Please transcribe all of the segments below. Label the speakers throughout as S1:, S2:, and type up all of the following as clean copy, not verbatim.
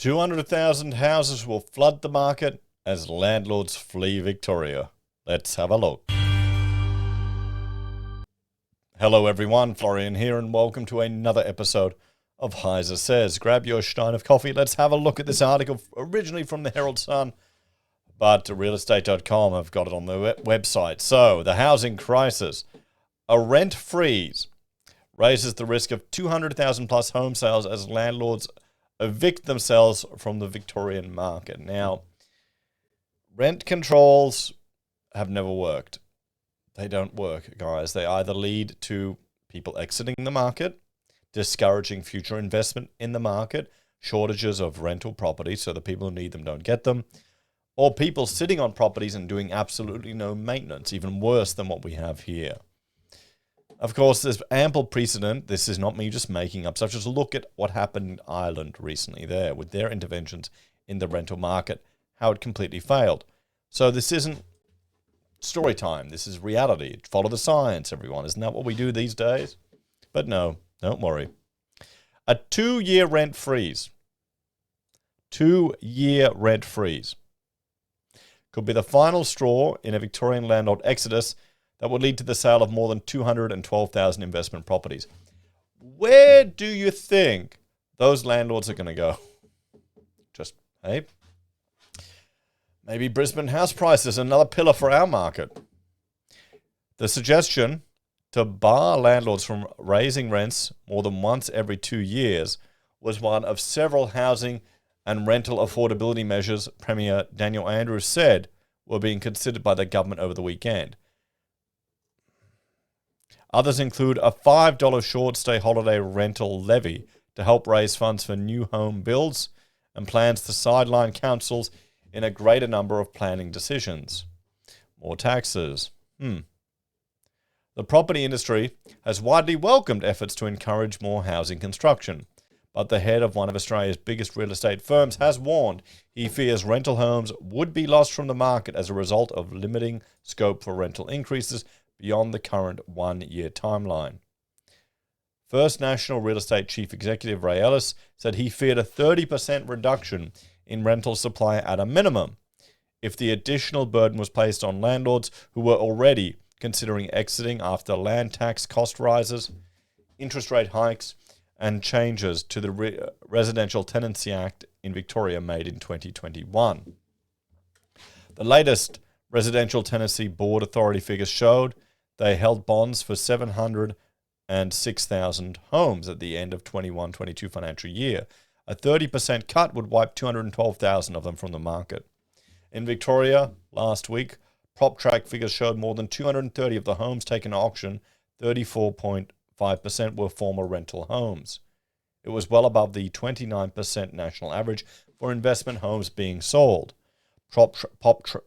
S1: 200,000 houses will flood the market as landlords flee Victoria. Let's have a look. Hello everyone, Florian here, and welcome to another episode of HeiseSays. Grab your stein of coffee. Let's have a look at this article, originally from the Herald Sun, but realestate.com have got it on their website. So, the housing crisis. A rent freeze raises the risk of 200,000 plus home sales as landlords evict themselves from the Victorian market. Now, rent controls have never worked. They don't work, guys. They either lead to people exiting the market, discouraging future investment in the market, shortages of rental properties so the people who need them don't get them, or people sitting on properties and doing absolutely no maintenance, even worse than what we have here. Of course, there's ample precedent. This is not me just making up stuff. Just look at what happened in Ireland recently there with their interventions in the rental market, how it completely failed. So this isn't story time. This is reality. Follow the science, everyone. Isn't that what we do these days? But no, don't worry. A 2-year rent freeze. 2-year rent freeze could be the final straw in a Victorian landlord exodus that would lead to the sale of more than 212,000 investment properties. Where do you think those landlords are going to go? Just, hey, maybe Brisbane house prices, another pillar for our market. The suggestion to bar landlords from raising rents more than once every 2 years was one of several housing and rental affordability measures Premier Daniel Andrews said were being considered by the government over the weekend. Others include a $5 short-stay holiday rental levy to help raise funds for new home builds and plans to sideline councils in a greater number of planning decisions. More taxes. The property industry has widely welcomed efforts to encourage more housing construction, but the head of one of Australia's biggest real estate firms has warned he fears rental homes would be lost from the market as a result of limiting scope for rental increases beyond the current 1-year timeline. First National Real Estate Chief Executive Ray Ellis said he feared a 30% reduction in rental supply at a minimum if the additional burden was placed on landlords who were already considering exiting after land tax cost rises, interest rate hikes, and changes to the Residential Tenancy Act in Victoria made in 2021. The latest Residential Tenancy Board Authority figures showed they held bonds for 706,000 homes at the end of 21-22 financial year. A 30% cut would wipe 212,000 of them from the market. In Victoria, last week, PropTrack figures showed more than 230 of the homes taken to auction, 34.5% were former rental homes. It was well above the 29% national average for investment homes being sold. PropTrack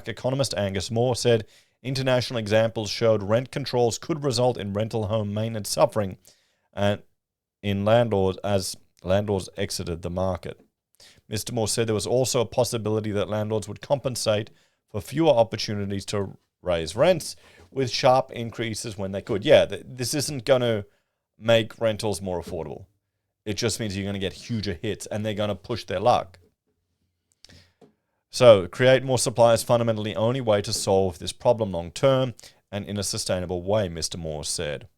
S1: economist Angus Moore said international examples showed rent controls could result in rental home maintenance suffering and in landlords as landlords exited the market. Mr. Moore said there was also a possibility that landlords would compensate for fewer opportunities to raise rents with sharp increases when they could. Yeah, this isn't going to make rentals more affordable. It just means you're going to get huger hits and they're going to push their luck. So, create more supply is fundamentally the only way to solve this problem long term and in a sustainable way, Mr. Moore said.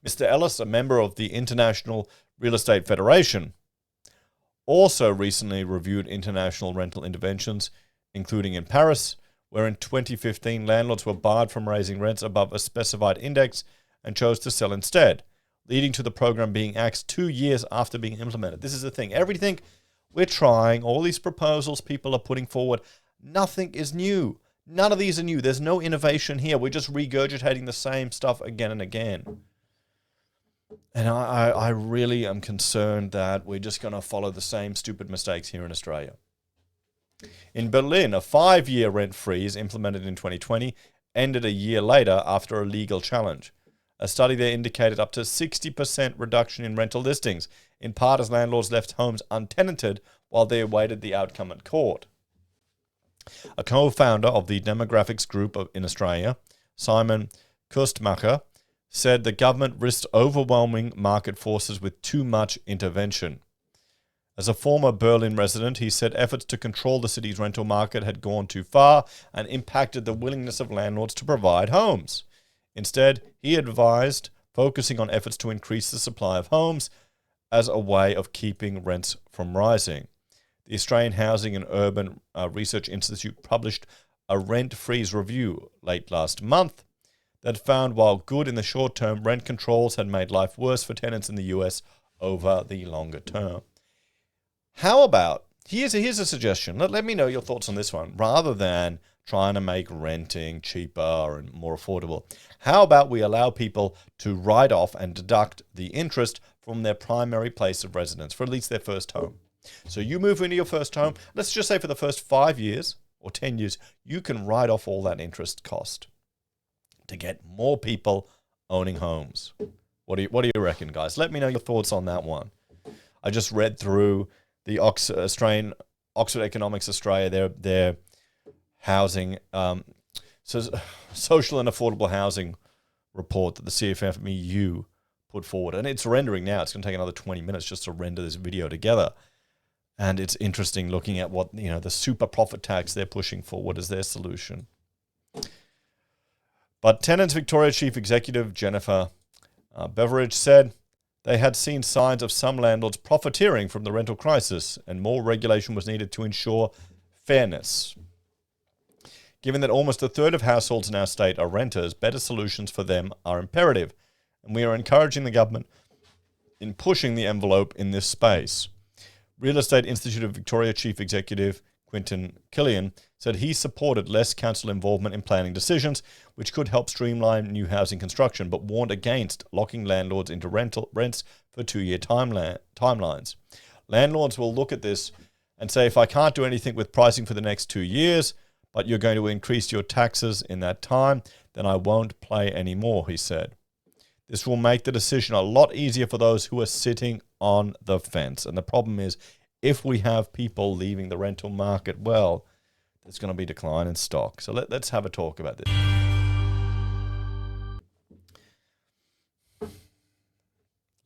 S1: Mr. Ellis, a member of the International Real Estate Federation, also recently reviewed international rental interventions, including in Paris, where in 2015 landlords were barred from raising rents above a specified index and chose to sell instead, leading to the program being axed 2 years after being implemented. This is the thing. Everything we're trying, all these proposals people are putting forward, nothing is new. None of these are new. There's no innovation here. We're just regurgitating the same stuff again and again. And I really am concerned that we're just going to follow the same stupid mistakes here in Australia. In Berlin, a 5-year rent freeze implemented in 2020 ended a year later after a legal challenge. A study there indicated up to 60% reduction in rental listings, in part as landlords left homes untenanted while they awaited the outcome at court. A co-founder of the demographics group in Australia, Simon Kunstmacher, said the government risked overwhelming market forces with too much intervention. As a former Berlin resident, he said efforts to control the city's rental market had gone too far and impacted the willingness of landlords to provide homes. Instead, he advised focusing on efforts to increase the supply of homes as a way of keeping rents from rising. The Australian Housing and Urban Research Institute published a rent freeze review late last month that found while good in the short term, rent controls had made life worse for tenants in the US over the longer term. How about, here's a suggestion. Let me know your thoughts on this one. Rather than trying to make renting cheaper and more affordable, how about we allow people to write off and deduct the interest from their primary place of residence for at least their first home? So you move into your first home, let's just say for the first 5 years or 10 years, you can write off all that interest cost to get more people owning homes. What do you reckon, guys? Let me know your thoughts on that one. I just read through the Oxford Economics Australia, their housing, social and affordable housing report that the CFMEU put forward. And it's rendering now. It's going to take another 20 minutes just to render this video together. And it's interesting looking at what, the super profit tax they're pushing for. What is their solution? But Tenants Victoria Chief Executive Jennifer Beveridge said they had seen signs of some landlords profiteering from the rental crisis and more regulation was needed to ensure fairness. Given that almost a third of households in our state are renters, better solutions for them are imperative, and we are encouraging the government in pushing the envelope in this space. Real Estate Institute of Victoria Chief Executive Quinton Killian said he supported less council involvement in planning decisions, which could help streamline new housing construction, but warned against locking landlords into rents for 2-year timelines. Landlords will look at this and say, if I can't do anything with pricing for the next 2 years, but you're going to increase your taxes in that time, then I won't play anymore, he said. This will make the decision a lot easier for those who are sitting on the fence. And the problem is, if we have people leaving the rental market, well, there's going to be decline in stock. So let's have a talk about this.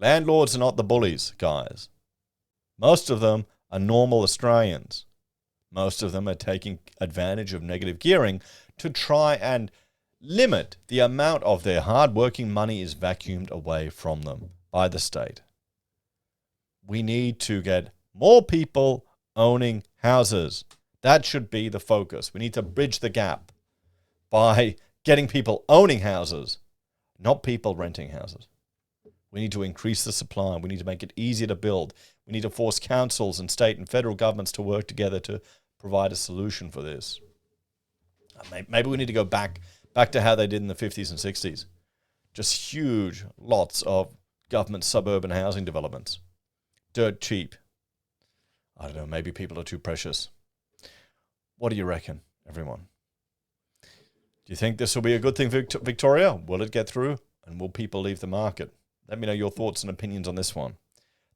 S1: Landlords are not the bullies, guys. Most of them are normal Australians. Most of them are taking advantage of negative gearing to try and limit the amount of their hard-working money is vacuumed away from them by the state. We need to get more people owning houses. That should be the focus. We need to bridge the gap by getting people owning houses, not people renting houses. We need to increase the supply. We need to make it easier to build. We need to force councils and state and federal governments to work together to provide a solution for this. Maybe we need to go back to how they did in the 50s and 60s. Just huge lots of government suburban housing developments. Dirt cheap. I don't know, maybe people are too precious. What do you reckon, everyone? Do you think this will be a good thing for Victoria? Will it get through? And will people leave the market? Let me know your thoughts and opinions on this one.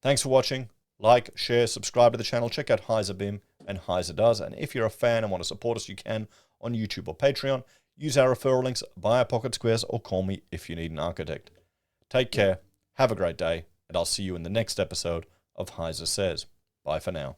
S1: Thanks for watching. Like, share, subscribe to the channel. Check out Heise BIM and Heise Does. And if you're a fan and want to support us, you can on YouTube or Patreon. Use our referral links, buy our pocket squares, or call me if you need an architect. Take care, have a great day, and I'll see you in the next episode of HeiseSays. Bye for now.